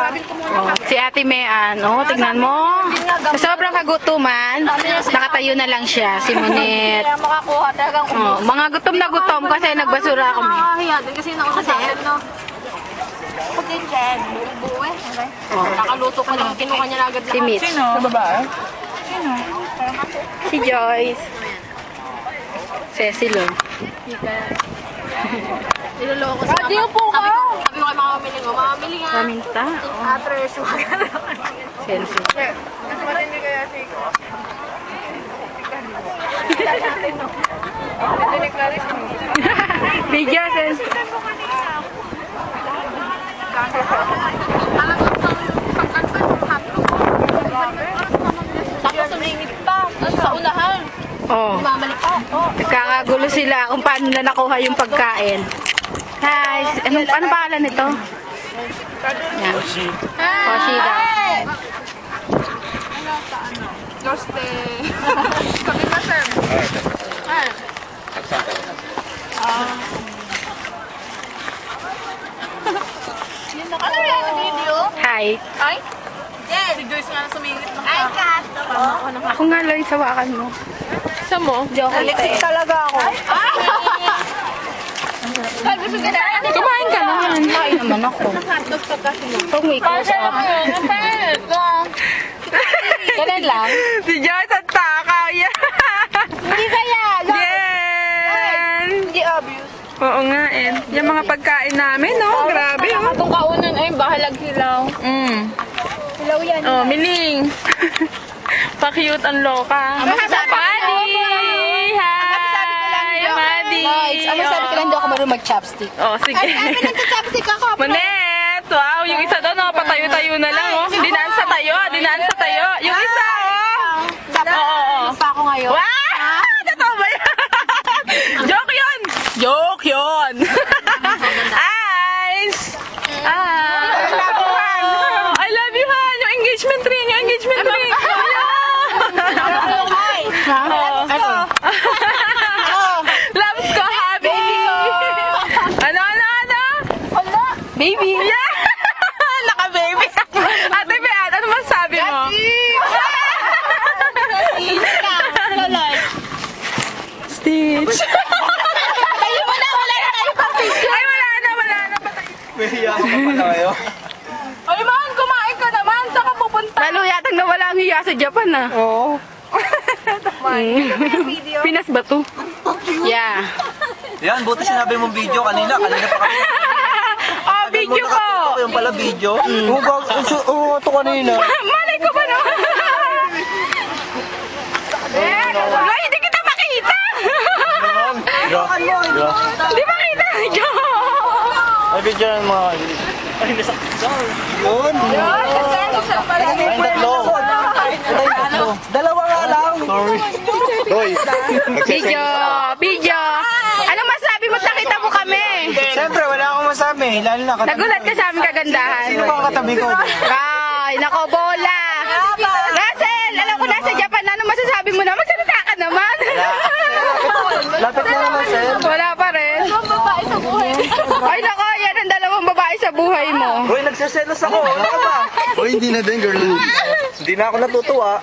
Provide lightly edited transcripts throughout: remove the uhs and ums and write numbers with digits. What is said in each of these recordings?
Oh, si Ate Mean, oh, tingnan mo. Sa sobrang kagutuman, nakatayo na lang siya, si Monet. Oh, mga gutom na gutom kasi nagbasura kami. Nakahiya din kasi nauna sa akin, no? Pagkin dyan, buwe. Nakaluto ko lang, kinuha niya na agad lahat. Si Mitch. Sa babae? Si Joyce. Cecil, oh. Niloloko ko sa Di po ka! Sabi ko kay mamamili mo, mamamili nga. Maraming tao. Atres, wag ka na. Cecil. Mas matindi kaya si ko. Ito ni Clarice. Video, Cecil. Alam mo, pagkansan, haplo. Tapos sumingit pa. Sa unahan. Oh. Mamalik pa. Nagkakagulo sila kung paano na nakuha yung pagkain. Hi! Ano pangalan nito? Yan. Oshida. Loste. Sabi ka, sir. Ano yan ang video? Hi. Ay? Yes. Si Joyce nga na sumingit ng Ay, kat. Ako nga lang yung sawakan mo. Sa mo? Joke. Alexis talaga ako. Kumain ka naman. Kumain naman ako. Kung may close-up. Ganun lang. Si Joyce at takaw yan. Hindi kaya. Yan! Hindi obvious. Oo nga eh. Yung mga pagkain namin, no? Grabe, oh. Itong kaunan ay bahalag hilaw. Hilaw yan. Oh, Miling. Pa-cute ang loka. Madi! Hi! Madi! Ano sabi ko lang, hindi ako marunong mag-chopstick. Oh, sige. Nagka-chopstick ako. Monet! Wow, yung isa doon, oh, patayo-tayo na lang, oh. Dinaan sa tayo, dinaan sa tayo. Yung isa, oh. Oo. Pa ako ngayon. Wow! Totoo ba yan? Joke yun! Joke yun! Ice! I love you, Han! Yung engagement ring! Yung engagement ring! Loves ko, happy! Ano? Baby! Yeah! Naka-baby! Ate Beat, ano masabi mo? Stitch! Tayo mo na, wala na tayo pang-picture. Ay, wala na. Patay. May hiya ka pala kayo. Ay, man, kumain ka naman. Saan ka pupunta? Lalo yatang nawala ang hiya sa Japan, ah. Oo. Pinas ba to? Yeah. Yan, buti sinabi mong video kanina. Kanina pa kami. Oh, video ko. Ako yung pala video. Oo, ito kanina. Malay ko ba naman? Wala, hindi kita makita. Hindi makita. Ay, video yan mga... Ay, nasakit. Yun. Ay, tatlo. Dalawa nga lang. Sorry. Hoy. Video! Anong masabi mo? Nakita mo kami! Siyempre, wala akong masabi. Lalo na katabi. Nagulat ka sa aming kagandahan. Sino ba ang katabi ko? Ay, nako, bola! Russell, alam ko nasa Japan na. Anong masasabi mo na? Magsalita ka naman! Lapit na naman, sir. Wala pa rin. Ang babae sa buhay. Ay, nako, yan ang dalawang babae sa buhay mo. Hoy, nagsaselos ako. Ano ka ba? Hoy, hindi na din, girl. Hindi na ako natutuwa.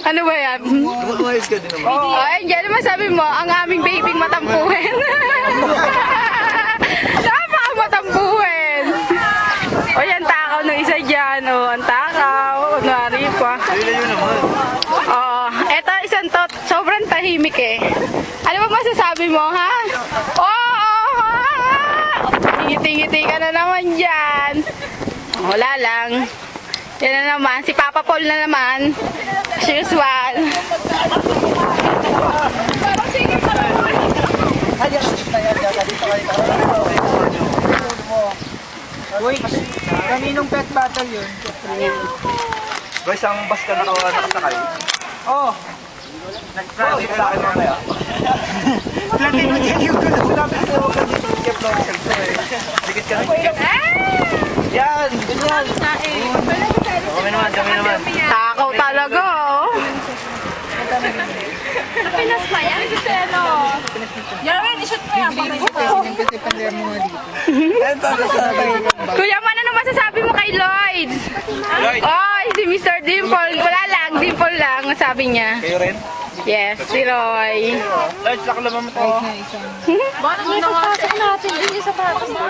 Ano ba yan? Umayos ka din naman. Ay, yan naman sabi mo, ang aming babying matampuhin. Napaka-matampuhin. O, yan takaw ng isa dyan. O, ang takaw. Kunwari pa. Ayun naman. Oo. Eto, isang to, sobrang tahimik eh. Ano ba masasabi mo, ha? Oo! Ngiti-ngiti ka na naman dyan. Wala lang. Yan na naman. Si Papa Paul na naman. As usual. Uy, kaninong pet battle yun? Guys, ang bus ka nakasakay? Oo. Nag-traffic sa akin mamaya. Plati mo dyan yung gulo. Sinabi ko huwag ka dito. Kaya vlog dikit ka na. Yan, ganyan. Dami naman. Takaw talaga, oh. Pinas pa yan. Yan, ishoot mo yan. Kuya Man, ano masasabi sabi niya. Kayo rin? Yes, si Roy. Large, laki naman mo to. Bakit may papasok natin din yung sapatos mo?